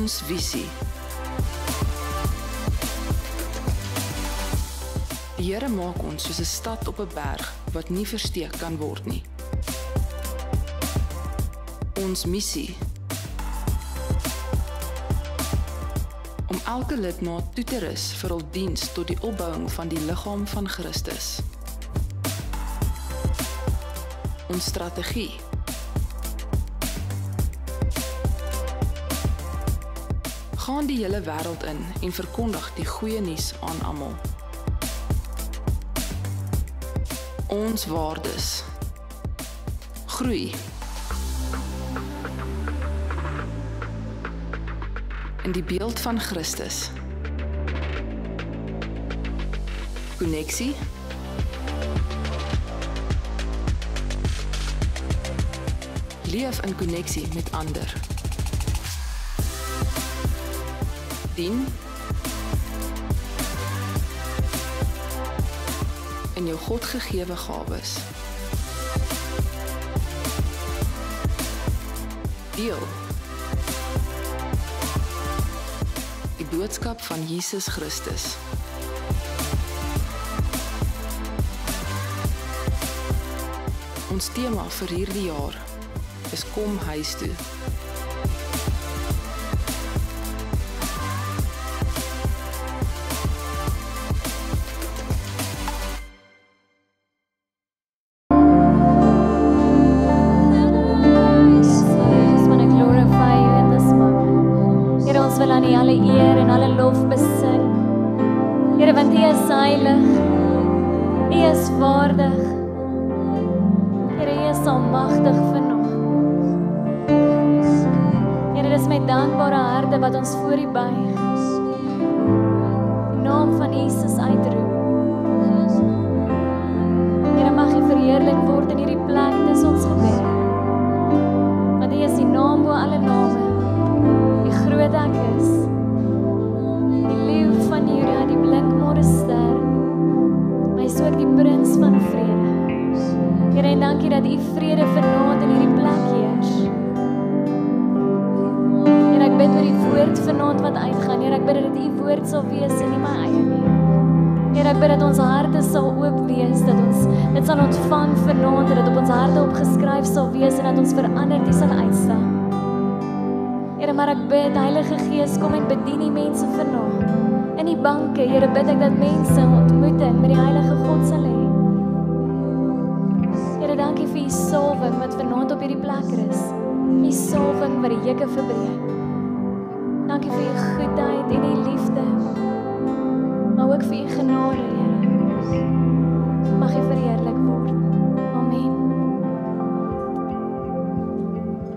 ons visie. Die Here maak ons soos 'n stad op 'n berg wat nie versteek kan word nie. Ons missie: om elke lidmaat toe te rus vir hul diens tot die opbouing van die liggaam van Christus. Ons strategie: gaan die hele wêreld in en verkondig die goeie nuus aan almal. Ons waardes: groei in die beeld van Christus. Koneksie: leef in koneksie met ander. Dien in jou God gegewe gawes. Deel die boodskap van Jesus Christus. Ons tema vir hierdie jaar is kom huis toe. Wat ons voor U buig, die naam van Jesus uitroep. Here, mag U verheerlik word in hierdie plek, dis ons gebed. Want U is die naam bo alle name, die groot ek is, die leeu van Juda, die blinkmôre ster, maar hy is ook die prins van vrede. Here, en dankie dat U vrede vanaand in hierdie plek heers. Ek bid oor die woord vanaand wat uitgaan. Here, ek bid dat U woord sal wees en nie my eie nie. Here, ek bid dat ons harte sal oop wees, dat ons dit sal ontvang vanaand, dat dit op ons harte opgeskryf sal wees en dat ons veranderd die sal uitstaan. Here, maar ek bid, Heilige Gees, kom en bedien die mense vanaand. In die banke, Here, bid ek dat mense ontmoeting met die Heilige God sal hê. Here, dankie vir U salwing wat vanaand op hierdie plek is. U salwing wat die juke verbreek. Dankie vir U goedheid en U liefde, maar ook vir U genade, Here. Mag U verheerlik word. Amen.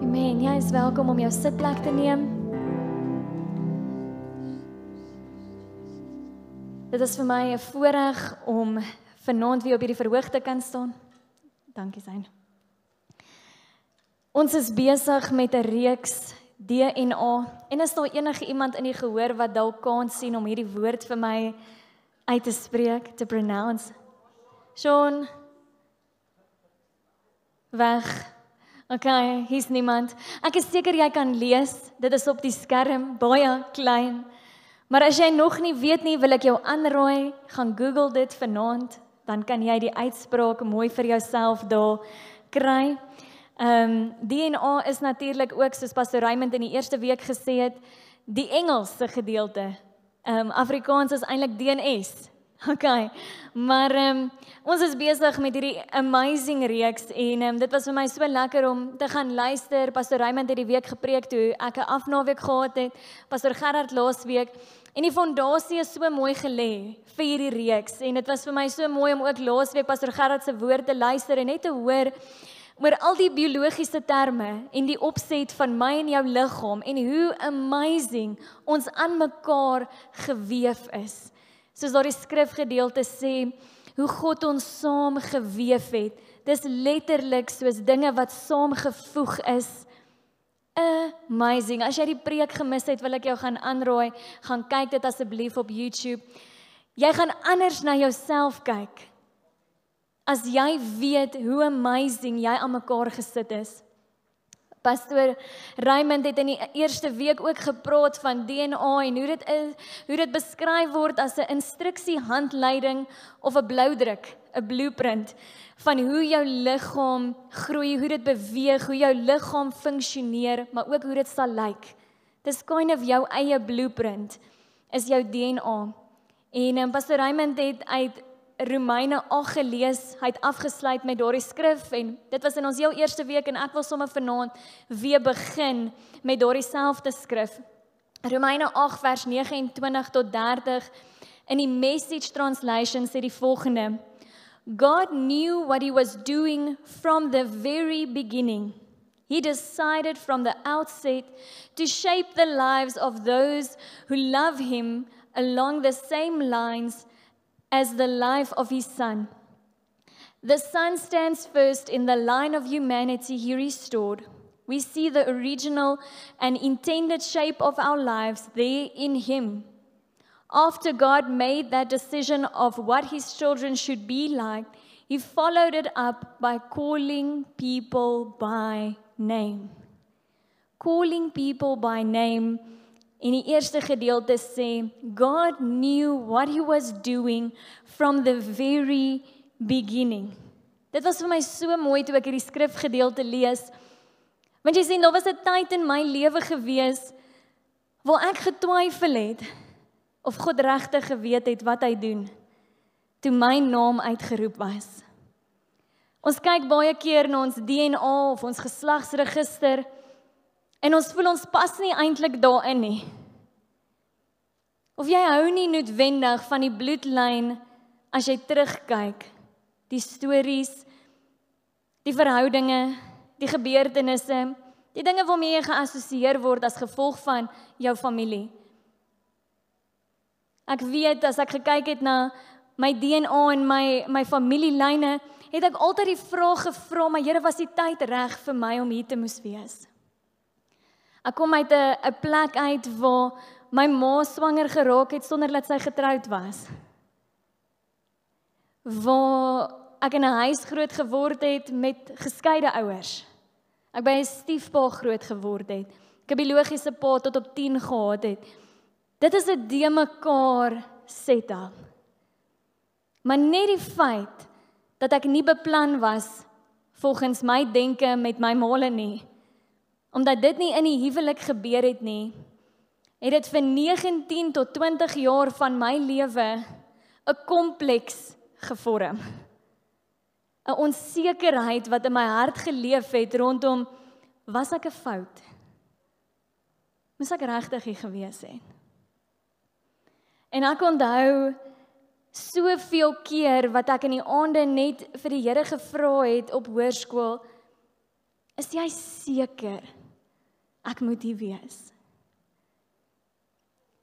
Amen. Jy is welkom om jou sitplek te neem. Dit is vir my 'n voorreg om vanaand weer op hierdie verhoog te kan staan. Dankie Sein. Ons is besig met 'n reeks DNA, en is daar enige iemand in die gehoor wat dalk kan sien om hierdie woord vir my uit te spreek, te pronounce? Sean? Weg. Okay, hier's niemand. Ek is seker jy kan lees, dit is op die skerm, baie klein. Maar as jy nog nie weet nie, wil ek jou aanraai, gaan Google dit vanaand, dan kan jy die uitspraak mooi vir jouself daar kry. DNA is natuurlik ook, soos Pastor Raymond in die eerste week gesê het, die Engelse gedeelte. Afrikaans is eintlik DNS. Okay, maar ons is besig met hierdie amazing reeks en dit was vir my so lekker om te gaan luister. Pastor Raymond het die week gepreek toe ek 'n afnaweek gehad het, Pastor Gerard laasweek, en die fondasie is so mooi gelê vir hierdie reeks en dit was vir my so mooi om ook laasweek Pastor Gerard se woord te luister en net te hoor oor al die biologiese terme en die opset van my en jou liggaam en hoe amazing ons aan mekaar geweef is. Soos daardie skrifgedeelte sê, hoe God ons saam geweef het. Dis letterlik soos dinge wat saamgevoeg is. Amazing. As jy die preek gemis het, wil ek jou gaan aanraai, gaan kyk dit asseblief op YouTube. Jy gaan anders na jouself kyk. As jy weet hoe amazing jy aan mekaar gesit is. Pastoor Raymond het in die eerste week ook gepraat van DNA en hoe dit beskryf word as 'n instruksiehandleiding of 'n bloudruk, 'n blueprint van hoe jou liggaam groei, hoe dit beweeg, hoe jou liggaam funksioneer, maar ook hoe dit sal lyk. Dis kind of jou eie blueprint, is jou DNA. En Pastor Raymond het uit Romeine 8 gelees, hy het afgesluit met daardie skrif en dit was in ons heel eerste week en ek wil sommer vanaand weer begin met daardie selfde skrif. Romeine 8 vers 29 tot 30 in die Message Translation sê die volgende: God knew what he was doing from the very beginning. He decided from the outset to shape the lives of those who love him along the same lines as the life of his Son. The Son stands first in the line of humanity he restored. We see the original and intended shape of our lives there in him. After God made that decision of what his children should be like, he followed it up by calling people by name. Calling people by name. In die eerste gedeelte sê, God knew what he was doing from the very beginning. Dit was vir my so mooi toe ek hierdie skrifgedeelte lees, want jy sien, daar was 'n tyd in my lewe gewees, waar ek getwyfel het, of God regtig geweet het wat hy doen, toe my naam uitgeroep was. Ons kyk baie keer na ons DNA of ons geslagsregister, en ons voel ons pas nie eintlik daarin nie. Of jy hou nie noodwendig van die bloedlyn as jy terugkyk, die stories, die verhoudinge, die gebeurtenisse, die dinge waarmee jy geassosieer word as gevolg van jou familie. Ek weet, as ek gekyk het na my DNA en my familielyne, het ek altyd die vraag gevra, maar Here, was die tyd reg vir my om hier te moes wees? Ek kom uit 'n plek uit waar my ma swanger geraak het sonder dat sy getroud was. Waar ek in 'n huis groot geword het met geskeide ouers. Ek by 'n stiefpa groot geword het. Ek 'n biologiese pa tot op 10 gehad het. Dit is 'n de mekaar setup. Maar net die feit dat ek nie beplan was volgens my denke met my maale nie, omdat dit nie in die huwelik gebeur het nie, het dit vir 19 tot 20 jaar van my lewe 'n kompleks gevorm. 'n Onsekerheid wat in my hart geleef het rondom, was ek 'n fout? Moes ek regtig hier gewees het? En ek onthou soveel keer wat ek in die aande net vir die Here gevra het op hoërskool, is jy seker ek moet hier wees?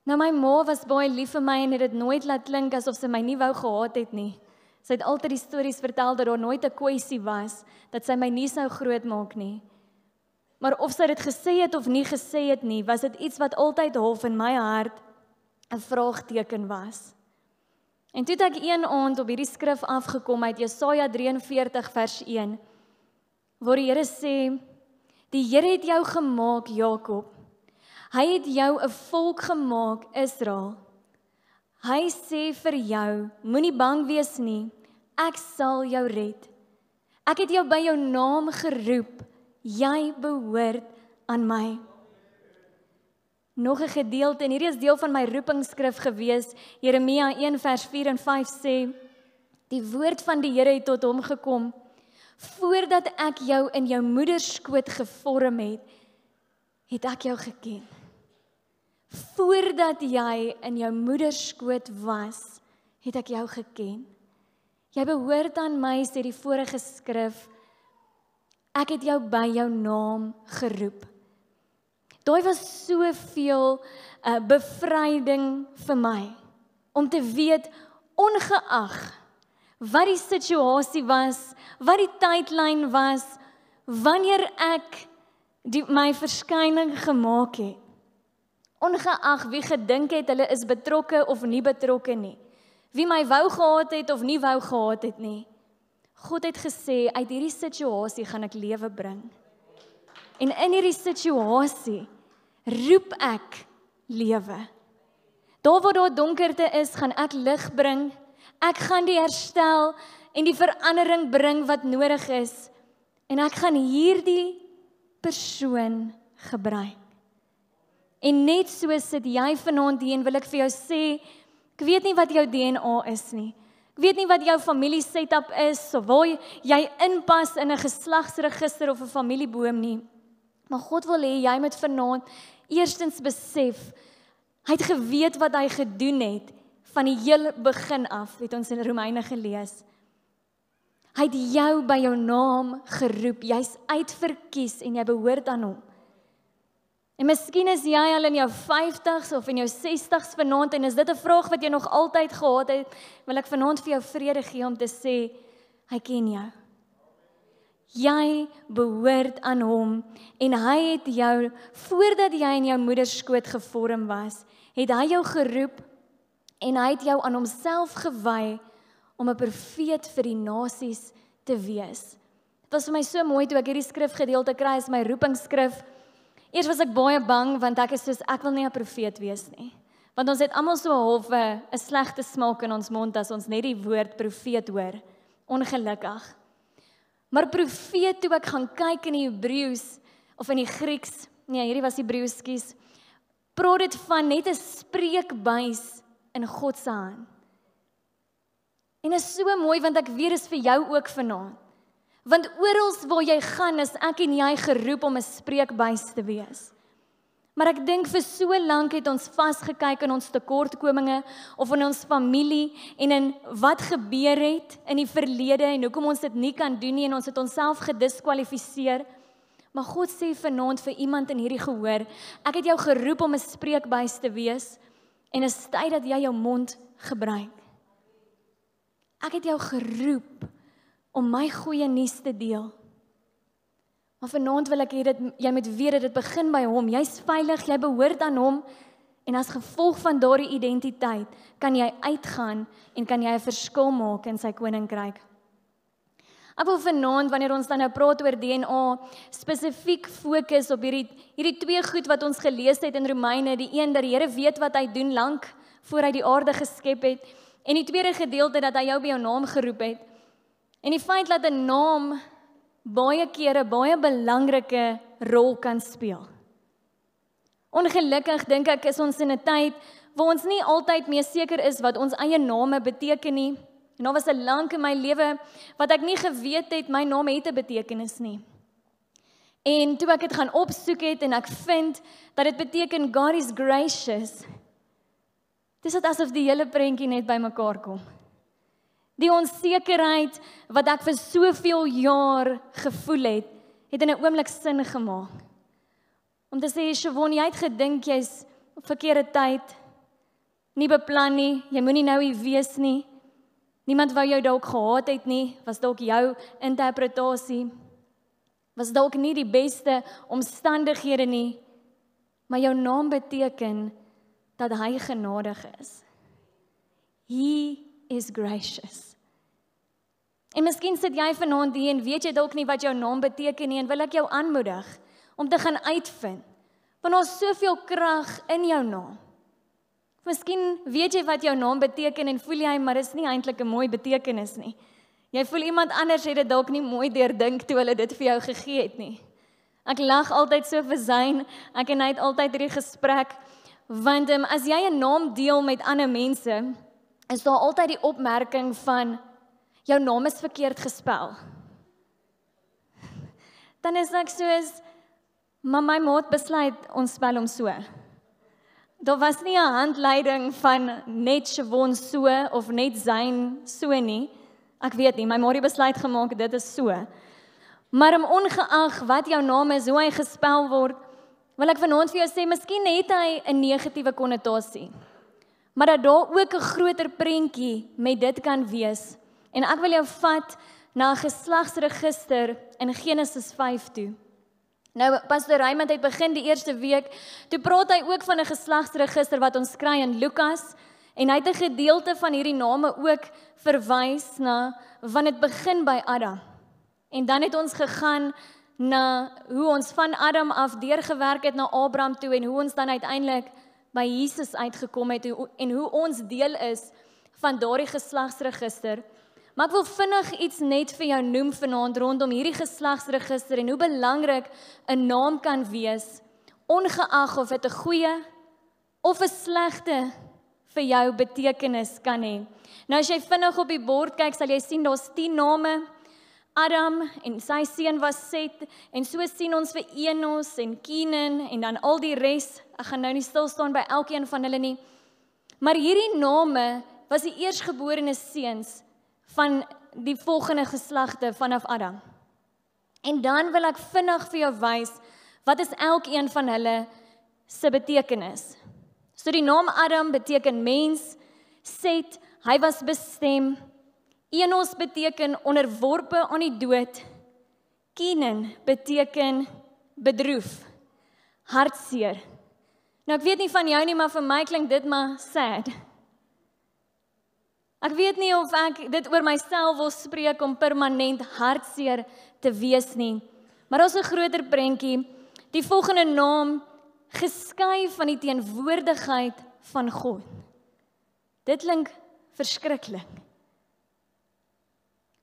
Nou my ma was baie lief vir my en het dit nooit laat klink asof sy my nie wou gehad het nie. Sy het altyd die stories vertel dat daar nooit 'n kwessie was, dat sy my nie sou grootmaak nie. Maar of sy dit gesê het of nie gesê het nie, was dit iets wat altyd half in my hart 'n vraagteken was. En toe het ek een aand op hierdie skrif afgekom uit Jesaja 43 vers 1, waar die Here sê, die Here het jou gemaak, Jakob. Hy het jou 'n volk gemaak, Israel. Hy sê vir jou, moenie bang wees nie, ek sal jou red. Ek het jou by jou naam geroep, jy behoort aan my. Nog 'n gedeelte, en hierdie is deel van my roepingsskrif gewees, Jeremia 1 vers 4 en 5 sê, die woord van die Here het tot hom gekom, voordat ek jou in jou moederskoot gevorm het ek jou geken. Voordat jy in jou moederskoot was, het ek jou geken. Jy behoort aan my, sê die vorige skrif, ek het jou by jou naam geroep. Daai was soveel bevryding vir my, om te weet, ongeag wat die situasie was, wat die tydlyn was, wanneer ek my verskyning gemaak het, ongeag wie gedink het, hulle is betrokke of nie betrokke nie, wie my wou gehad het of nie wou gehad het nie, God het gesê, uit hierdie situasie gaan ek lewe bring. En in hierdie situasie roep ek lewe. Daar waar daar donkerte is, gaan ek lig bring. Ek gaan die herstel en die verandering bring wat nodig is. En ek gaan hierdie persoon gebruik. En net so sit jy vanaand hier en wil ek vir jou sê, ek weet nie wat jou DNA is nie. Ek weet nie wat jou familie setup is, of waar jy inpas in 'n geslagsregister of 'n familieboom nie. Maar God wil hê jy moet vanaand eerstens besef, hy het geweet wat hy gedoen het, van die heel begin af, het ons in Romeine gelees. Hy het jou by jou naam geroep, jy's uitverkies en jy behoort aan hom. En miskien is jy al in jou 50s of in jou 60s vanaand en is dit 'n vraag wat jy nog altyd gehad het, wil ek vanaand vir jou vrede gee om te sê, hy ken jou. Jy behoort aan hom en hy het jou, voordat jy in jou moeder skoot gevorm was, het hy jou geroep en hy het jou aan homself gewy om 'n profeet vir die nasies te wees. Dit was vir my so mooi toe ek hierdie skrifgedeelte kry as my roepingsskrif. Eers was ek baie bang want ek is soos ek wil nie 'n profeet wees nie. Want ons het almal so half 'n slegte smaak in ons mond as ons net die woord profeet hoor. Ongelukkig. Maar profeet toe ek gaan kyk in die Hebreëus of in die Grieks, nee, hierdie was Hebreëus, skus. Praat dit van net 'n spreekbuis in God se hand. En is so mooi want ek weet is vir jou ook vanaand. Want oral waar jy gaan is ek en jy geroep om 'n spreekbuis te wees. Maar ek dink vir so lank het ons vasgekyk in ons tekortkominge of in ons familie en in wat gebeur het in die verlede en hoekom ons dit nie kan doen nie en ons het onsself gediskwalifiseer. Maar God sê vanaand vir iemand in hierdie gehoor, ek het jou geroep om 'n spreekbuis te wees en is tyd dat jy jou mond gebruik. Ek het jou geroep om my goeie nuus te deel. Maar vanaand wil ek hê dat jy moet weet dat dit begin by hom. Jy's veilig, jy behoort aan hom en as gevolg van daardie identiteit kan jy uitgaan en kan jy 'n verskil maak in sy koninkryk. Ek wil vanaand wanneer ons dan nou praat oor DNA spesifiek fokus op hierdie twee goed wat ons gelees het in Romeine, die een dat die Here weet wat hy doen lank voor hy die aarde geskep het en die tweede gedeelte dat hy jou by jou naam geroep het. En die feit dat 'n naam baie kere baie belangrike rol kan speel. Ongelukkig dink ek is ons in 'n tyd waar ons nie altyd meer seker is wat ons eie name beteken nie. En daar was 'n lank in my lewe wat ek nie geweet het my naam het 'n betekenis nie. En toe ek dit gaan opsoek het en ek vind dat dit beteken God is gracious. Dis dit asof die hele prentjie net bymekaar kom. Die onsekerheid wat ek vir soveel jaar gevoel het in 'n oomblik sin gemaak. Om te sê, Siobhan, jy het gedink jy's op verkeerde tyd, nie beplan nie, jy moenie nou hier wees nie. Niemand wou jou dalk gehaat het nie, was dalk jou interpretasie. Was dalk nie die beste omstandighede nie, maar jou naam beteken dat hy genadig is. He is gracious. En miskien sit jy vanaand hier en weet jy dalk nie wat jou naam beteken nie en wil ek jou aanmoedig om te gaan uitvind. Want daar's soveel krag in jou naam. Miskien weet jy wat jou naam beteken en voel jy maar is nie eintlik 'n mooi betekenis nie. Jy voel iemand anders het dit dalk nie mooi deurdink toe hulle dit vir jou gegee het nie. Ek lag altyd so vir Zayn, ek en hy het altyd hierdie gesprek, want as jy 'n naam deel met ander mense, is daar altyd die opmerking van jou naam is verkeerd gespel. Dan is ek soos, maar my maat besluit ons spel hom so. Daar was nie 'n handleiding van net Siobhan so of net Zayn so nie. Ek weet nie, my ma het besluit gemaak dit is so. Maar ongeag wat jou naam is, hoe hy gespel word, wil ek vanaand vir jou sê, miskien het hy 'n negatiewe konnotasie. Maar dat daar ook 'n groter prentjie met dit kan wees. En ek wil jou vat na 'n geslagsregister in Genesis 5 toe. Nou, Pastor Raymond het begin die eerste week, toe praat hy ook van 'n geslagsregister wat ons kry in Lukas, en hy het 'n gedeelte van hierdie name ook verwys na, want dit begin by Adam. En dan het ons gegaan na hoe ons van Adam af deurgewerk het na Abraham toe en hoe ons dan uiteindelik by Jesus uitgekom het en hoe ons deel is van daardie geslagsregister. Maar ek wil vinnig iets net vir jou noem vanaand rondom hierdie geslagsregister en hoe belangrik 'n naam kan wees, ongeag of dit 'n goeie of 'n slegte vir jou betekenis kan hê. Nou as jy vinnig op die bord kyk, sal jy sien daar's 10 name. Adam en sy seun was Set, en so sien ons vir Enos en Kenan en dan al die res. Ek gaan nou nie stil staan by elkeen van hulle nie. Maar hierdie name was die eersgeborene seuns van die volgende geslagte vanaf Adam. En dan wil ek vinnig vir jou wys, wat is elkeen van hulle se betekenis. So die naam Adam beteken mens, Set, hy was bestem, Enos beteken onderworpe aan die dood, Kenan beteken bedroef, hartseer. Nou ek weet nie van jou nie, maar vir my klink dit maar sad. Ek weet nie of ek dit oor myself wil spreek om permanent hartseer te wees nie. Maar daar's 'n groter prentjie, die volgende naam, geskei van die teenwoordigheid van God. Dit klink verskriklik.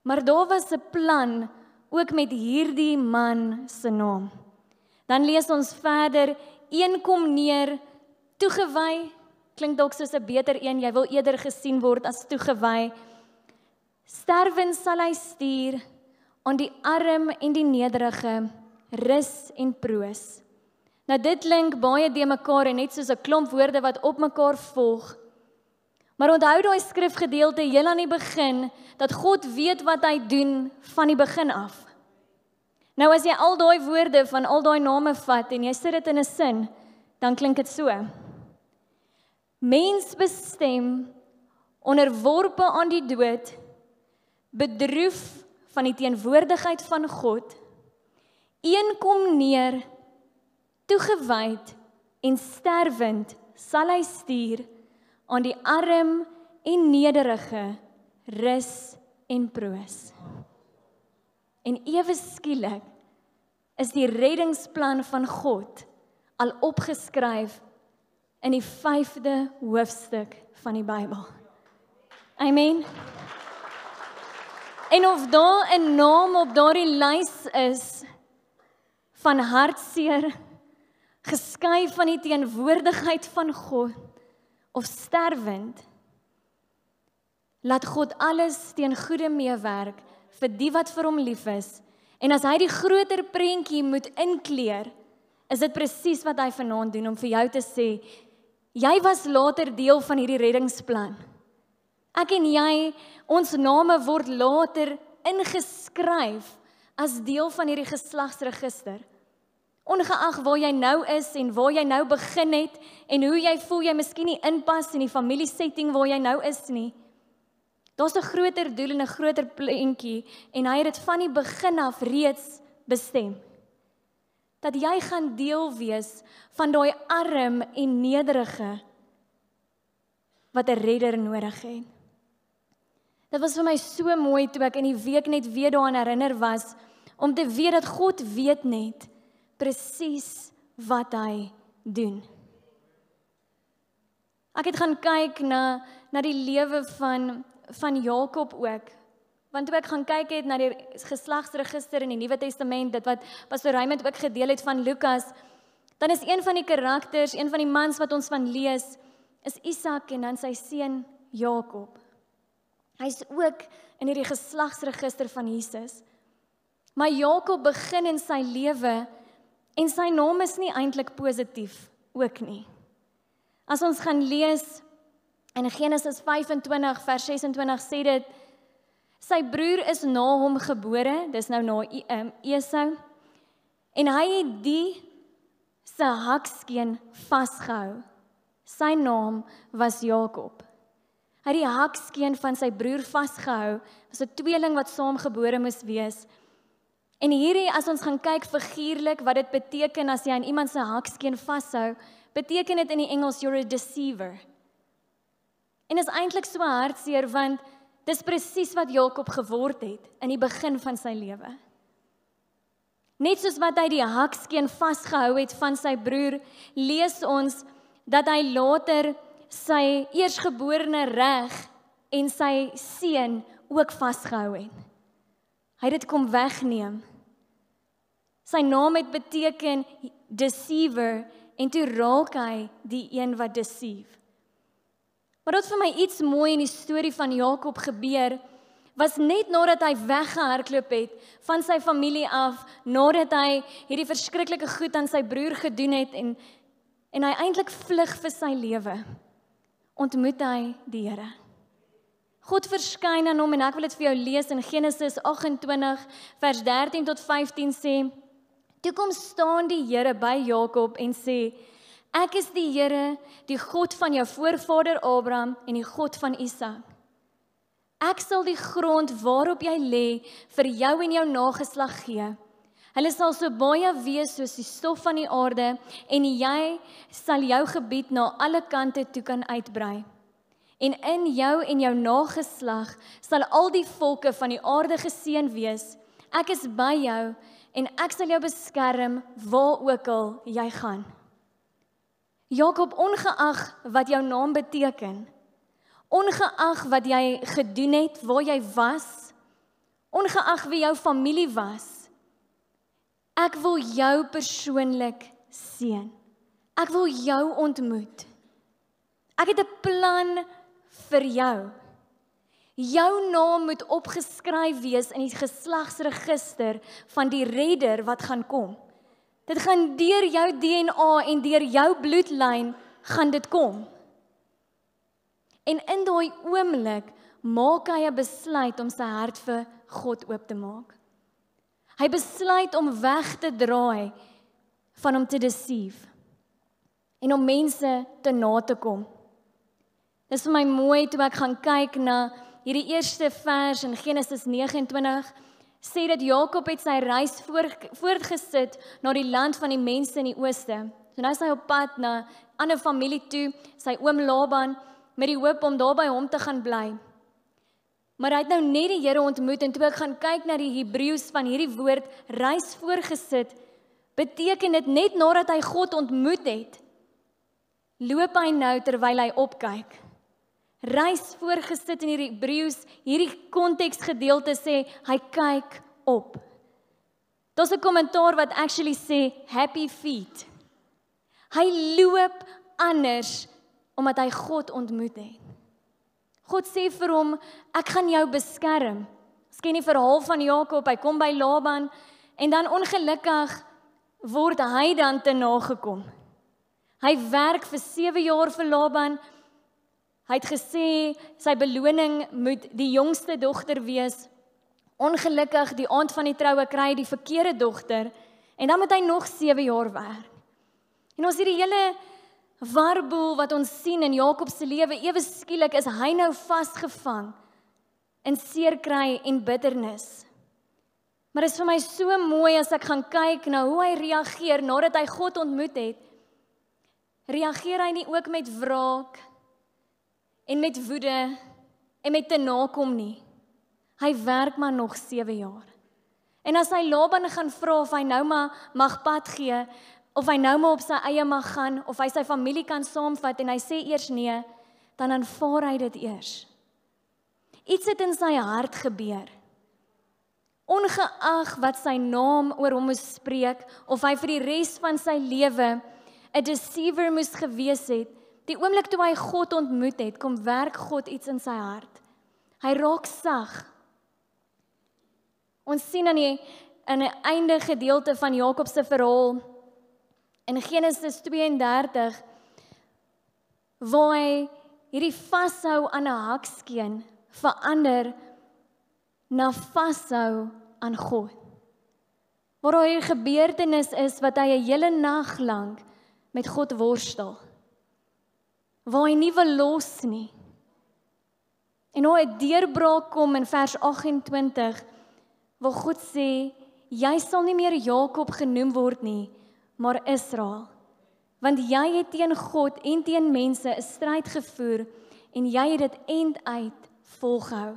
Maar daar was 'n plan ook met hierdie man se naam. Dan lees ons verder, een kom neer, toegewy, klink dalk soos 'n beter een, jy wil eerder gesien word as toegewy. Sterwend sal hy stuur aan die arm en die nederige, rus en proos. Nou dit klink baie de mekaar en net soos 'n klomp woorde wat op mekaar volg. Maar onthou daai skrifgedeelte heel aan die begin, dat God weet wat hy doen van die begin af. Nou as jy al daai woorde van al daai name vat en jy sit dit in 'n sin, dan klink dit so. Mens bestem, onderworpe aan die dood, bedroef van die teenwoordigheid van God, een kom neer, toegewyd en sterwend sal hy stuur aan die arm en nederige, rus en proos. En ewe skielik is die reddingsplan van God al opgeskryf in die 5de hoofstuk van die Bybel. Amen. En of daar 'n naam op daardie lys is van hartseer, geskei van die teenwoordigheid van God, of sterwend, laat God alles ten goeie meewerk vir die wat vir hom lief is. En as hy die groter prentjie moet inkleer, is dit presies wat hy vanaand doen om vir jou te sê, jy was later deel van hierdie reddingsplan. Ek en jy, ons name word later ingeskryf as deel van hierdie geslagsregister. Ongeag waar jy nou is en waar jy nou begin het en hoe jy voel jy miskien nie inpas in die familiesetting waar jy nou is nie. Daar's 'n groter doel en 'n groter prentjie en hy het dit van die begin af reeds bestem. Dat jy gaan deel wees van daai arm en nederige wat 'n redder nodig het. Dit was vir my so mooi toe ek in die week net weer daaraan herinner was om te weet dat God weet net presies wat hy doen. Ek het gaan kyk na die lewe van Jakob ook. Want toe ek gaan kyk het na die geslagsregister in die Nuwe Testament, dit wat Pastor Raymond ook gedeel het van Lukas, dan is een van die karakters, een van die mans wat ons van lees, is Isak en dan sy seun Jakob. Hy's ook in hierdie geslagsregister van Jesus. Maar Jakob begin in sy lewe en sy naam is nie eintlik positief ook nie. As ons gaan lees in Genesis 25 vers 26 sê dit, sy broer is na hom gebore, dis nou na Esau, en hy het die se hakskeen vasgehou. Sy naam was Jakob. Hy het die hakskeen van sy broer vasgehou, was 'n tweeling wat saamgebore moes wees. En hierdie, as ons gaan kyk figuurlik wat dit beteken as jy aan iemand se hakskeen vashou, beteken dit in die Engels, you're a deceiver. En is eintlik so hartseer, want dis presies wat Jakob geword het in die begin van sy lewe. Net soos wat hy die hakskeen vasgehou het van sy broer, lees ons dat hy later sy eersgeborene reg en sy seun ook vasgehou het. Hy het dit kom wegneem. Sy naam het beteken deceiver en toe raak hy die een wat deceive. Maar wat vir my iets mooi in die storie van Jakob gebeur, was net nadat hy weggehardloop het van sy familie af, nadat hy hierdie verskriklike goed aan sy broer gedoen het en hy eintlik vlug vir sy lewe, ontmoet hy die Here. God verskyn aan hom en ek wil dit vir jou lees in Genesis 28 vers 13 tot 15 sê, toe kom staan die Here by Jakob en sê, ek is die Here, die God van jou voorvader Abraham en die God van Isak. Ek sal die grond waarop jy lê vir jou en jou nageslag gee. Hulle sal so baie wees soos die stof van die aarde en jy sal jou gebied na alle kante toe kan uitbrei. En in jou en jou nageslag sal al die volke van die aarde geseën wees. Ek is by jou en ek sal jou beskerm waar ook al jy gaan. Jakob, ongeag wat jou naam beteken, ongeag wat jy gedoen het, waar jy was, ongeag wie jou familie was, ek wil jou persoonlik seën. Ek wil jou ontmoet. Ek het 'n plan vir jou. Jou naam moet opgeskryf wees in die geslagsregister van die redder wat gaan kom. Dit gaan deur jou DNA en deur jou bloedlyn gaan dit kom. En in daai oomblik maak hy 'n besluit om sy hart vir God oop te maak. Hy besluit om weg te draai van hom te deceive en om mense te na te kom. Dis vir my mooi toe ek gaan kyk na hierdie eerste vers in Genesis 29, sê dat Jakob het sy reis voortgesit na die land van die mense in die ooste. So nou is hy op pad na 'n ander familie toe, sy oom Laban, met die hoop om daar by hom te gaan bly. Maar hy het nou net die Here ontmoet en toe ek gaan kyk na die Hebreëus van hierdie woord reis voorgesit, beteken dit net nadat hy God ontmoet het, loop hy nou terwyl hy opkyk. Reis voorgesit in hierdie Hebreëus, hierdie konteksgedeelte sê hy kyk op. Daar's 'n kommentaar wat actually sê happy feet. Hy loop anders omdat hy God ontmoet het. God sê vir hom, ek gaan jou beskerm. Ons ken die verhaal van Jakob, hy kom by Laban en dan ongelukkig word hy dan te nagekom. Hy werk vir 7 jaar vir Laban. Hy het gesê sy beloning moet die jongste dogter wees. Ongelukkig die aand van die troue kry hy die verkeerde dogter en dan moet hy nog 7 jaar werk. En ons hierdie hele warboel wat ons sien in Jakob se lewe, ewe skielik is hy nou vasgevang in seerkry en bitternis. Maar dit is vir my so mooi as ek gaan kyk na hoe hy reageer nadat hy God ontmoet het. Reageer hy nie ook met wraak en met woede en met te nakom nie. Hy werk maar nog 7 jaar. En as hy Laban gaan vra of hy nou maar mag pad gee, of hy nou maar op sy eie mag gaan, of hy sy familie kan saamvat en hy sê eers nee, dan aanvaar hy dit eers. Iets het in sy hart gebeur. Ongeag wat sy naam oor hom moes spreek, of hy vir die res van sy lewe 'n deceiver moes gewees het, die oomblik toe hy God ontmoet het, kom werk God iets in sy hart. Hy raak sag. Ons sien aan die einde gedeelte van Jakob se verhaal, in Genesis 32, waar hy hierdie vashou aan 'n hakskeen verander na vashou aan God. Waar daar 'n gebeurtenis is wat hy 'n hele nag lank met God worstel. Waar hy nie wil los nie. En hoe 'n deurbraak kom in vers 28, waar God sê, jy sal nie meer Jakob genoem word nie, maar Israel. Want jy het teen God en teen mense 'n stryd gevoer en jy het dit end uit volgehou.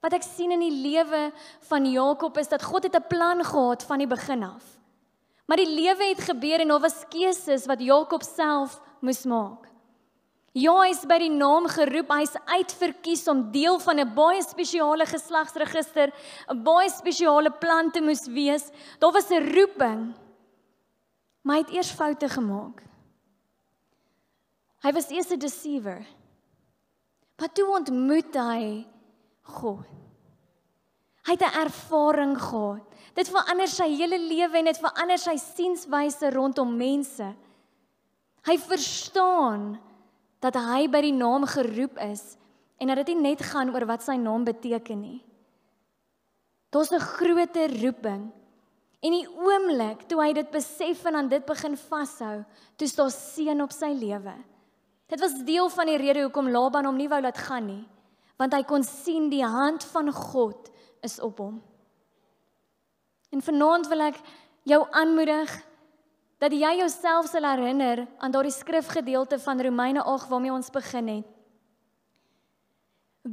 Wat ek sien in die lewe van Jakob is dat God het 'n plan gehad van die begin af. Maar die lewe het gebeur en daar was keuses wat Jakob self moes maak. Ja, hy is by die naam geroep, hy is uitverkies om deel van 'n baie spesiale geslagsregister, 'n baie spesiale plan te moes wees. Daar was 'n roeping, maar hy het eers foute gemaak. Hy was eers 'n deceiver. Maar toe ontmoet hy God. Hy het 'n ervaring gehad. Dit verander sy hele lewe en dit verander sy sienswyse rondom mense. Hy verstaan dat hy by die naam geroep is en dat dit nie net gaan oor wat sy naam beteken nie. Daar's 'n groter roeping. En die oomblik toe hy dit besef en aan dit begin vashou, toe is daar seën op sy lewe. Dit was deel van die rede hoekom Laban hom nie wou laat gaan nie, want hy kon sien die hand van God is op hom. En vanaand wil ek jou aanmoedig dat jy jouself sal herinner aan daardie skrifgedeelte van Romeine 8 waarmee ons begin het.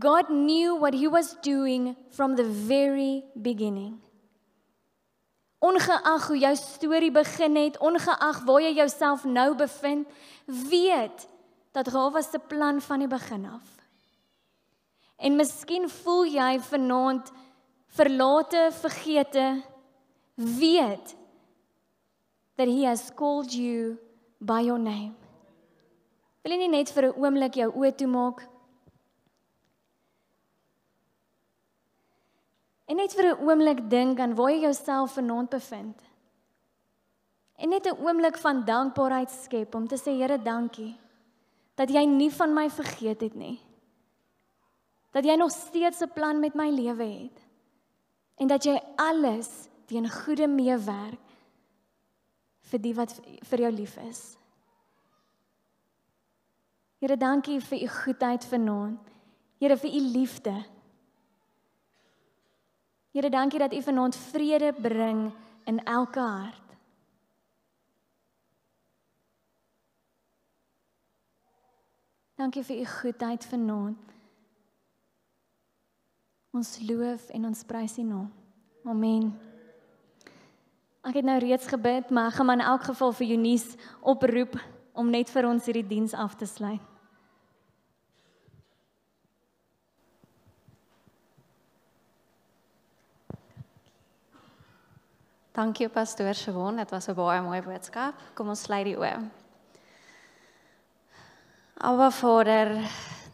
God knew what he was doing from the very beginning. Ongeag hoe jou storie begin het, ongeag waar jy jouself nou bevind, weet dat daar was 'n plan van die begin af. En miskien voel jy vanaand verlate, vergete, weet that he has called you by your name. Wil jy nie net vir 'n oomblik jou oë toemaak? En net vir 'n oomblik dink aan waar jy jouself vanaand bevind. En net 'n oomblik van dankbaarheid skep om te sê, Here, dankie dat jy nie van my vergeet het nie. Dat jy nog steeds 'n plan met my lewe het. En dat jy alles teen goeie meewerk vir die wat vir jou lief is. Here, dankie vir u goedheid vanaand. Here, vir u liefde. Here, dankie dat u vanaand vrede bring in elke hart. Dankie vir u goedheid vanaand. Ons loof en ons prys u naam. Amen. Ek het nou reeds gebid, maar ek gaan in elk geval vir Eunice oproep om net vir ons hierdie diens af te sluit. Dankie pastoor Siobhan, dit was 'n baie mooi boodskap. Kom ons sluit die oë. Aba Vader,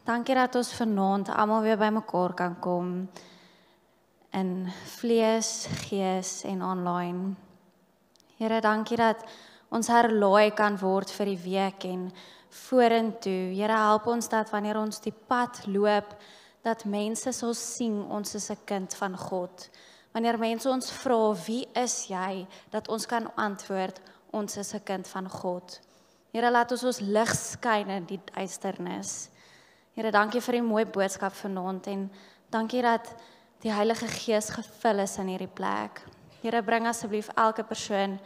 dankie dat ons vanaand almal weer bymekaar kan kom in vlees, gees en online. Here, dankie dat ons herlaai kan word vir die week en vorentoe. Here, help ons dat wanneer ons die pad loop, dat mense sal sien ons is 'n kind van God. Wanneer mense ons vra, wie is jy, dat ons kan antwoord, ons is 'n kind van God. Here, laat ons lig skyn in die duisternis. Here, dankie vir die mooi boodskap vanaand en dankie dat die Heilige Gees gevul is in hierdie plek. Here, bring asseblief elke persoon,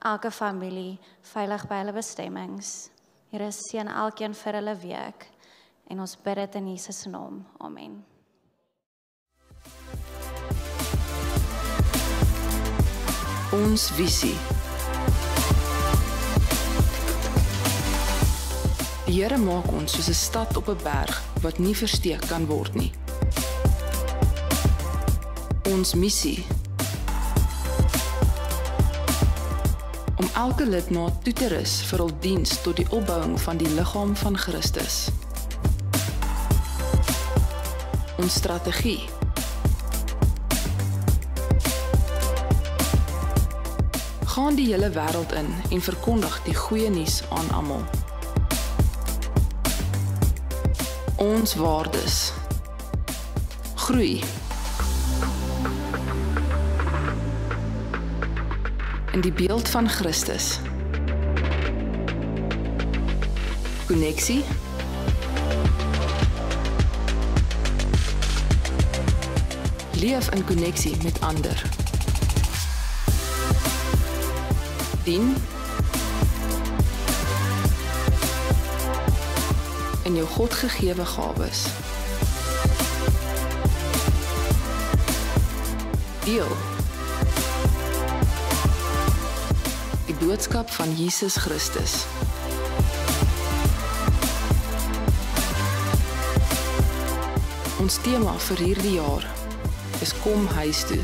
elke familie veilig by hulle bestemmings. Here, seën elkeen vir hulle week en ons bid dit in Jesus se naam. Amen. Ons visie. Die Here maak ons soos 'n stad op 'n berg wat nie versteek kan word nie. Ons missie. Om elke lidmaat toe te rus vir hul diens tot die opbouing van die liggaam van Christus. Ons strategie. Gaan die hele wêreld in en verkondig die goeie nuus aan almal. Ons waardes. Groei. In die beeld van Christus. Koneksie. Leef in koneksie met ander. Dien. In jou God gegewe gawes. Deel. Die boodskap van Jesus Christus. Ons tema vir hierdie jaar is Kom huis toe.